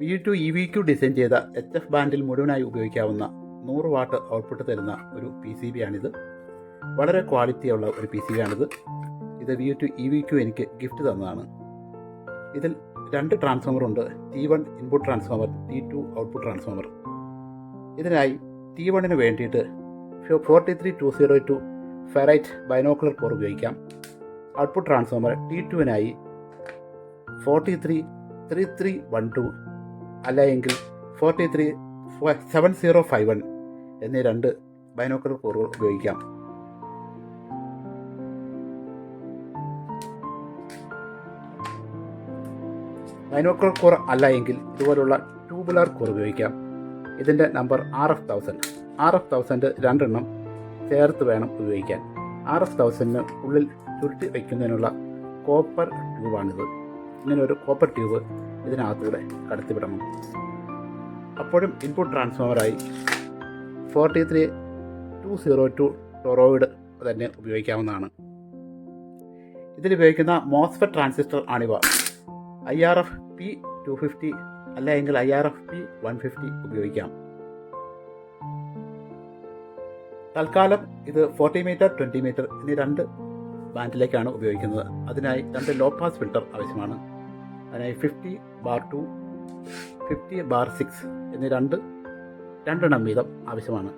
VU2 EVQ design ചെയ്ത HF ബാൻഡിൽ മുഴുവനായി ഉപയോഗിക്കാവുന്ന 100 വാട്ട് ഔട്ട്പുട്ട് തരുന്ന ഒരു PCB ആണിത്. വളരെ ക്വാളിറ്റിയുള്ള ഒരു PCB ആണിത്. ഇത് VU2 EVQ എനിക്ക് ഗിഫ്റ്റ് തന്നതാണ്. ഇതിൽ 2 ട്രാൻസ്ഫോമർ ഉണ്ട്. T1 input transformer, T2 output transformer. ഇതിനായി T1ന് വേണ്ടിയിട്ട് 43202 ഫെറൈറ്റ് ബൈനോക്കുലർ കോർ ഉപയോഗിക്കാം. ഔട്ട്പുട്ട് ട്രാൻസ്ഫോമർ T2നായി 433312 അല്ലെങ്കിൽ 437051 എന്നീ 2 ബൈനോക്കുലർ കോറുകൾ ഉപയോഗിക്കാം. ബൈനോക്കുലർ കോർ അല്ല എങ്കിൽ ഇതുപോലുള്ള ട്യൂബുലാർ കോർ ഉപയോഗിക്കാം. ഇതിൻ്റെ നമ്പർ RF1000 രണ്ടെണ്ണം ചേർത്ത് വേണം ഉപയോഗിക്കാൻ. RF1000 ഉള്ളിൽ ചുരുട്ടി വയ്ക്കുന്നതിനുള്ള കോപ്പർ ട്യൂബാണിത്. ഇങ്ങനെ ഒരു കോപ്പർ ട്യൂബ് ഇതിനകത്തൂടെ കടത്തിവിടണം. അപ്പോഴും ഇൻപുട്ട് ട്രാൻസ്ഫോമറായി 43202 ടൊറോയിഡ് തന്നെ ഉപയോഗിക്കാവുന്നതാണ്. ഇതിലുപയോഗിക്കുന്ന മോസ്ഫെറ്റ് ട്രാൻസിസ്റ്റർ ആണിവ. IRF P250 അല്ലെങ്കിൽ IRF P150 ഉപയോഗിക്കാം. തൽക്കാലം ഇത് 40 മീറ്റർ 20 മീറ്റർ എന്നീ 2 ബാൻഡിലേക്കാണ് ഉപയോഗിക്കുന്നത്. അതിനായി 2 ലോ പാസ് ഫിൽട്ടർ ആവശ്യമാണ്. അതിനായി 50/2 50/6 എന്നീ 2 എണ്ണം വീതം ആവശ്യമാണ്.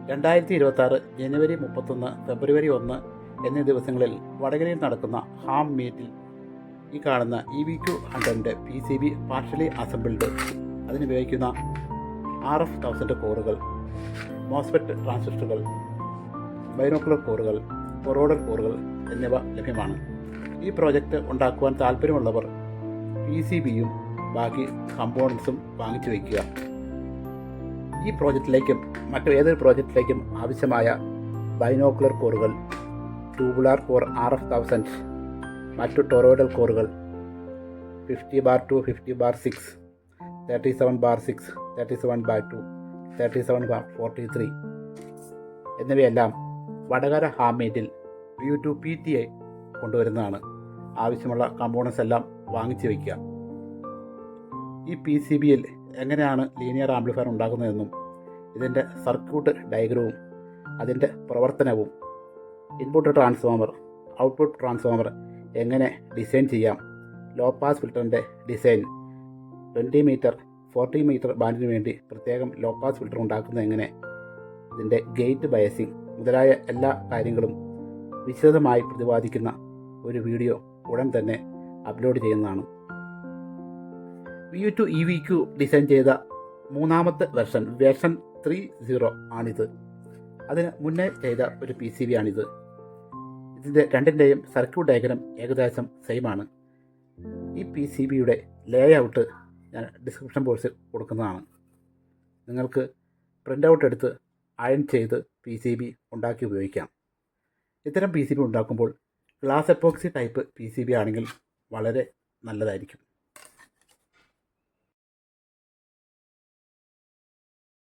2026 ജനുവരി 31 ഫെബ്രുവരി 1 എന്നീ ദിവസങ്ങളിൽ വടകരയിൽ നടക്കുന്ന ഹാം മീറ്റിൽ ഈ കാണുന്ന EVQ100ൻ്റെ PCB പാർഷ്യലി അസംബിൾഡ്, അതിനുപയോഗിക്കുന്ന RF1000 കോറുകൾ, മോസ്ഫെറ്റ് ട്രാൻസിസ്റ്ററുകൾ, ബൈനോക്കുലർ കോറുകൾ, ടൊറോയിഡ് കോറുകൾ എന്നിവ ലഭ്യമാണ്. ഈ പ്രോജക്റ്റ് ഉണ്ടാക്കുവാൻ താല്പര്യമുള്ളവർ PCBയും ബാക്കി കമ്പോണൻസും വാങ്ങിച്ചു വയ്ക്കുക. ഈ പ്രോജക്റ്റിലേക്കും മറ്റു ഏതൊരു പ്രോജക്റ്റിലേക്കും ആവശ്യമായ ബൈനോക്കുലർ കോറുകൾ, ട്യൂബുലാർ കോർ RF1000, മറ്റു ടൊറോയിഡൽ കോറുകൾ 50/2 50/6 37/6 37/2 37/43 എന്നിവയെല്ലാം വടകര ഹാമേറ്റിൽ VU2 PTI കൊണ്ടുവരുന്നതാണ്. ആവശ്യമുള്ള കമ്പോണൻസ് എല്ലാം വാങ്ങിച്ചു വയ്ക്കുക. ഈ PCBയിൽ എങ്ങനെയാണ് ലീനിയർ ആംപ്ലിഫയർ ഉണ്ടാക്കുന്നതെന്നും ഇതിൻ്റെ സർക്യൂട്ട് ഡയഗ്രവും അതിൻ്റെ പ്രവർത്തനവും, ഇൻപുട്ട് ട്രാൻസ്ഫോമർ, ഔട്ട്പുട്ട് ട്രാൻസ്ഫോമർ എങ്ങനെ ഡിസൈൻ ചെയ്യാം, ലോ പാസ് ഫിൽറ്ററിൻ്റെ ഡിസൈൻ, 20 മീറ്റർ 40 മീറ്റർ ബാൻഡിന് വേണ്ടി പ്രത്യേകം ലോ പാസ് ഫിൽറ്റർ ഉണ്ടാക്കുന്നത് എങ്ങനെ, ഇതിൻ്റെ ഗേറ്റ് ബയസിംഗ് മുതലായ എല്ലാ കാര്യങ്ങളും വിശദമായി പ്രതിപാദിക്കുന്ന ഒരു വീഡിയോ ഉടൻ തന്നെ അപ്ലോഡ് ചെയ്യുന്നതാണ്. VU2 EVQ ഡിസൈൻ ചെയ്ത 3ാമത്തെ വേർഷൻ 3.0 ആണിത്. അതിന് മുന്നേ ചെയ്ത ഒരു PCB ആണിത്. ഇതിൻ്റെ രണ്ടിൻ്റെയും സർക്യൂട്ട് ഡയഗ്രം ഏകദേശം സെയിമാണ്. ഈ PCBയുടെ ലേഔട്ട് ഞാൻ ഡിസ്ക്രിപ്ഷൻ ബോക്സിൽ കൊടുക്കുന്നതാണ്. നിങ്ങൾക്ക് പ്രിൻ്റ് ഔട്ട് എടുത്ത് അയൺ ചെയ്ത് PCB ഉണ്ടാക്കി ഉപയോഗിക്കാം. ഇത്തരം PCB ഉണ്ടാക്കുമ്പോൾ ഗ്ലാസ് എപ്പോക്സി ടൈപ്പ് PCB ആണെങ്കിൽ വളരെ നല്ലതായിരിക്കും.